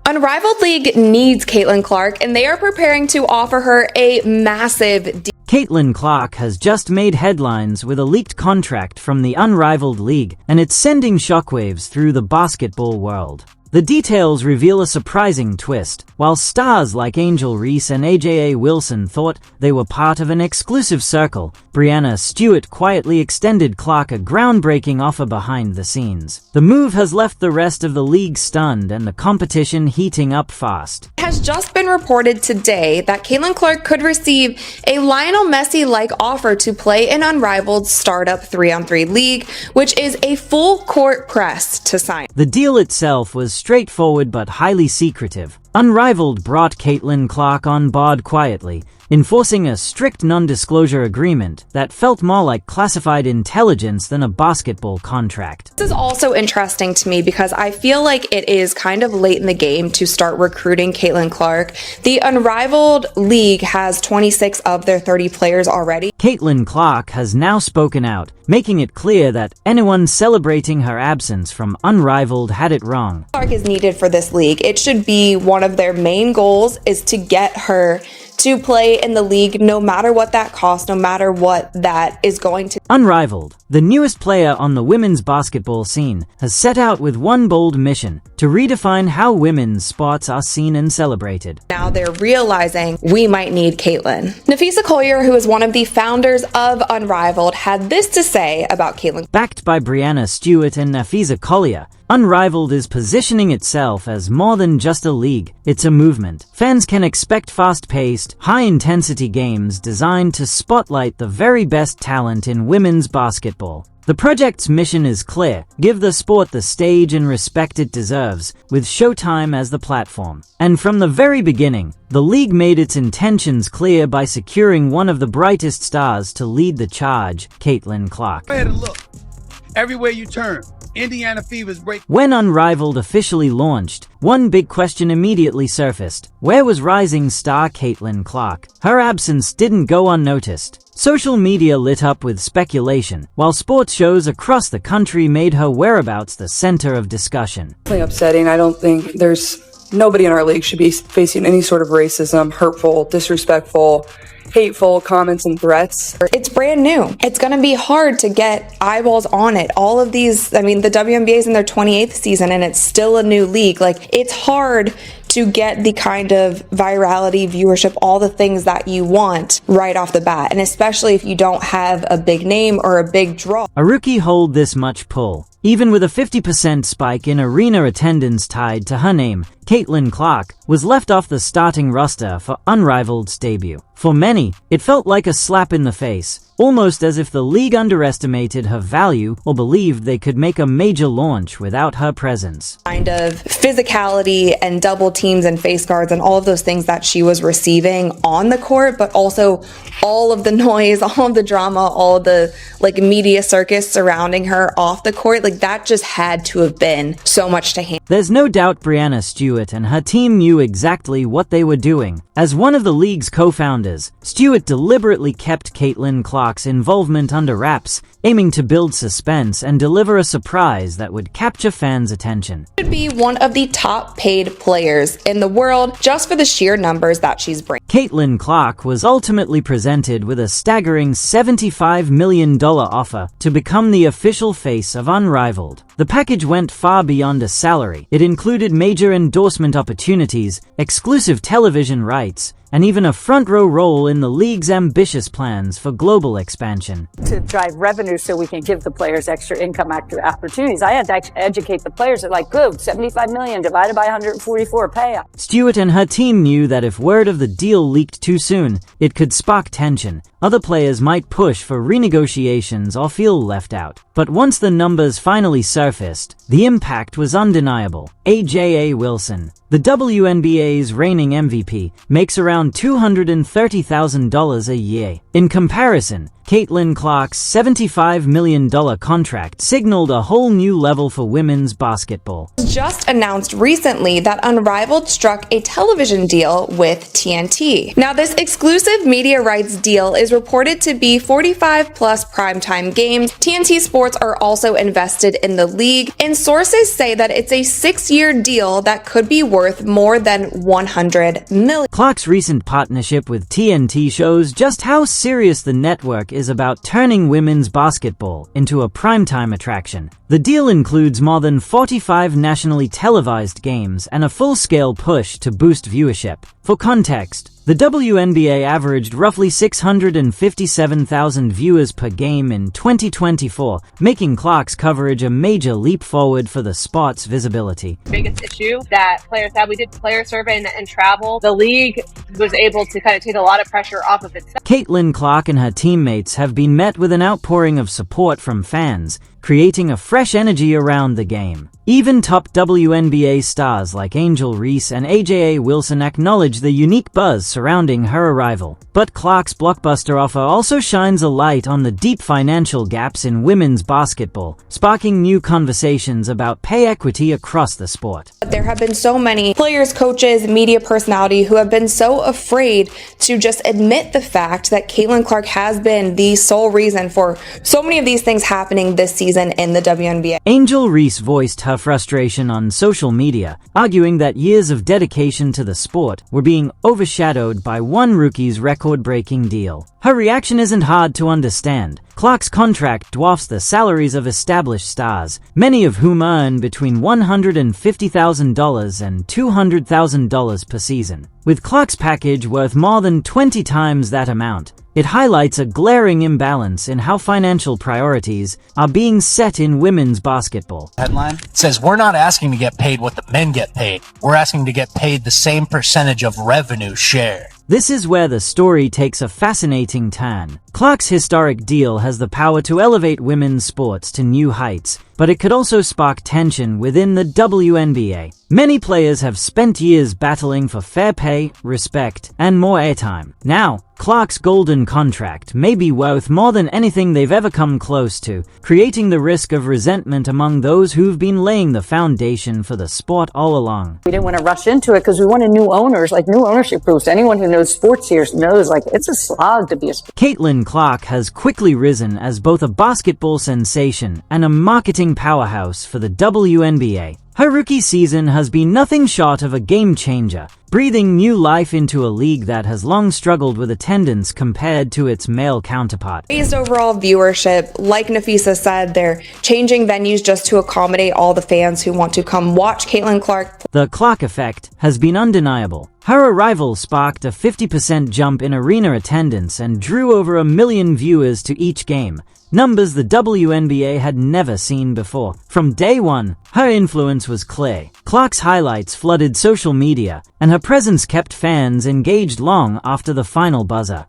Unrivaled League needs Caitlin Clark, and they are preparing to offer her a massive deal. Caitlin Clark has just made headlines with a leaked contract from the Unrivaled League, and it's sending shockwaves through the basketball world. The details reveal a surprising twist. While stars like Angel Reese and AJA Wilson thought they were part of an exclusive circle, Breanna Stewart quietly extended Clark a groundbreaking offer behind the scenes. The move has left the rest of the league stunned and the competition heating up fast. It has just been reported today that Caitlin Clark could receive a Lionel Messi-like offer to play in Unrivaled startup 3-on-3 league, which is a full court press to sign. The deal itself was straightforward but highly secretive. Unrivaled brought Caitlin Clark on board quietly, enforcing a strict non-disclosure agreement that felt more like classified intelligence than a basketball contract. This is also interesting to me because I feel like it is kind of late in the game to start recruiting Caitlin Clark. The Unrivaled League has 26 of their 30 players already. Caitlin Clark has now spoken out, making it clear that anyone celebrating her absence from Unrivaled had it wrong. Clark is needed for this league. It should be one of their main goals is to get her to play in the league no matter what that costs, no matter what that is going to. Unrivaled, the newest player on the women's basketball scene, has set out with one bold mission: to redefine how women's sports are seen and celebrated. Now they're realizing we might need Caitlin. Nafisa Collier, who is one of the founders of Unrivaled, had this to say about Caitlin. Backed by Breanna Stewart and Nafisa Collier, Unrivaled is positioning itself as more than just a league, it's a movement. Fans can expect fast-paced, high-intensity games designed to spotlight the very best talent in women's basketball. The project's mission is clear: give the sport the stage and respect it deserves, with Showtime as the platform. And from the very beginning, the league made its intentions clear by securing one of the brightest stars to lead the charge, Caitlin Clark. Go ahead and look. Everywhere you turn, Indiana Fever's break. When Unrivaled officially launched, one big question immediately surfaced: where was rising star Caitlin Clark? Her absence didn't go unnoticed. Social media lit up with speculation, while sports shows across the country made her whereabouts the center of discussion. Upsetting. I don't think nobody in our league should be facing any sort of racism, hurtful, disrespectful, hateful comments and threats. It's brand new. It's going to be hard to get eyeballs on it. All of these, the WNBA is in their 28th season and it's still a new league. Like, it's hard to get the kind of virality, viewership, all the things that you want right off the bat. And especially if you don't have a big name or a big draw. A rookie hold this much pull. Even with a 50% spike in arena attendance tied to her name, Caitlin Clark was left off the starting roster for Unrivaled's debut. For many, it felt like a slap in the face, almost as if the league underestimated her value or believed they could make a major launch without her presence. Kind of physicality and double teams and face guards and all of those things that she was receiving on the court, but also all of the noise, all of the drama, all the media circus surrounding her off the court, that just had to have been so much to handle. There's no doubt Breanna Stewart and her team knew exactly what they were doing. As one of the league's co-founders, Stewart deliberately kept Caitlin Clark's involvement under wraps, aiming to build suspense and deliver a surprise that would capture fans' attention. She should be one of the top paid players in the world just for the sheer numbers that she's bringing. Caitlin Clark was ultimately presented with a staggering $75 million offer to become the official face of Unrivaled. The package went far beyond a salary. It included major endorsement opportunities, exclusive television rights, and even a front-row role in the league's ambitious plans for global expansion. To drive revenue so we can give the players extra income opportunities, I had to educate the players that good, $75 million divided by 144 payout. Stewart and her team knew that if word of the deal leaked too soon, it could spark tension. Other players might push for renegotiations or feel left out. But once the numbers finally surfaced, the impact was undeniable. AJA Wilson, the WNBA's reigning MVP, makes around $230,000 a year. In comparison, Caitlin Clark's $75 million contract signaled a whole new level for women's basketball. Just announced recently that Unrivaled struck a television deal with TNT. Now, this exclusive media rights deal is is reported to be 45 plus primetime games. TNT Sports are also invested in the league, and sources say that it's a 6-year deal that could be worth more than $100 million. Clark's recent partnership with TNT shows just how serious the network is about turning women's basketball into a primetime attraction. The deal includes more than 45 nationally televised games and a full-scale push to boost viewership. For context, the WNBA averaged roughly 657,000 viewers per game in 2024, making Clark's coverage a major leap forward for the sport's visibility. Biggest issue that players had, we did player survey and travel. The league was able to kind of take a lot of pressure off of itself. Caitlin Clark and her teammates have been met with an outpouring of support from fans, creating a fresh energy around the game. Even top WNBA stars like Angel Reese and AJA Wilson acknowledge the unique buzz surrounding her arrival. But Clark's blockbuster offer also shines a light on the deep financial gaps in women's basketball, sparking new conversations about pay equity across the sport. There have been so many players, coaches, media personality who have been so afraid to just admit the fact that Caitlin Clark has been the sole reason for so many of these things happening this season in the WNBA. Angel Reese voiced her frustration on social media, arguing that years of dedication to the sport were being overshadowed by one rookie's record-breaking deal. Her reaction isn't hard to understand. Clark's contract dwarfs the salaries of established stars, many of whom earn between $150,000 and $200,000 per season. With Clark's package worth more than 20 times that amount, it highlights a glaring imbalance in how financial priorities are being set in women's basketball. Headline says, "We're not asking to get paid what the men get paid. We're asking to get paid the same percentage of revenue share." This is where the story takes a fascinating turn. Clark's historic deal has the power to elevate women's sports to new heights, but it could also spark tension within the WNBA. Many players have spent years battling for fair pay, respect, and more airtime. Now, Clark's golden contract may be worth more than anything they've ever come close to, creating the risk of resentment among those who've been laying the foundation for the sport all along. We didn't want to rush into it because we wanted new owners, like new ownership groups. Anyone who knows sports here knows, like, it's a slog to be a sport. Caitlin Clark has quickly risen as both a basketball sensation and a marketing powerhouse for the WNBA. Her rookie season has been nothing short of a game changer, breathing new life into a league that has long struggled with attendance compared to its male counterpart. Raised overall viewership, like Nafisa said, they're changing venues just to accommodate all the fans who want to come watch Caitlin Clark. The Clark effect has been undeniable. Her arrival sparked a 50% jump in arena attendance and drew over 1 million viewers to each game, numbers the WNBA had never seen before. From day one, her influence was clear. Clark's highlights flooded social media, and her presence kept fans engaged long after the final buzzer.